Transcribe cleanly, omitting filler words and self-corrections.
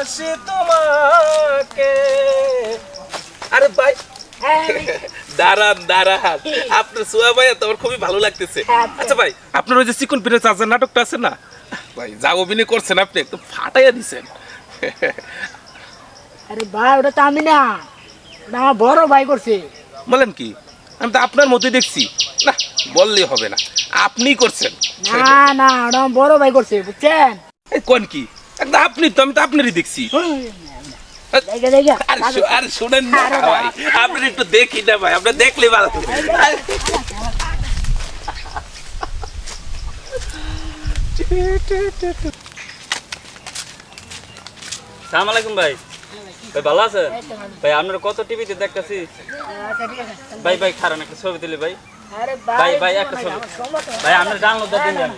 ভালোবাসি তোমাকে। আরে ভাই দাঁড়ান দাঁড়ান, আপনার সোয়া ভাই তোমার খুবই ভালো লাগতেছে। আচ্ছা ভাই, আপনার ওই যে চিকন পিনের চার্জার নাটকটা আছে না ভাই, যা অভিনয় করছেন আপনি একদম ফাটাইয়া দিছেন। আরে ভাই ওটা তো আমি না, ওটা আমার বড় ভাই করছে। বলেন কি? আমি তো আপনার মতোই দেখছি। না বললেই হবে না, আপনিই করছেন। না না, ওটা আমার বড় ভাই করছে, বুঝছেন? এই কোন কি একদম আপনি, তো আমি তো আপনারই দেখছি। দেখে দেখে আরে শুনেন না ভাই, আপনি একটু দেখি না ভাই, আপনি দেখলে ভালো হবে। সালাম আলাইকুম ভাই। ভাই ভালো আছেন? ভাই আপনার কত টিভিতে দেখতেছি। ভাই ভাই খারান একটা ছবি তুলি ভাই। আরে ভাই ভাই একটা ছবি। ভাই আপনার ডাউনলোড দিন।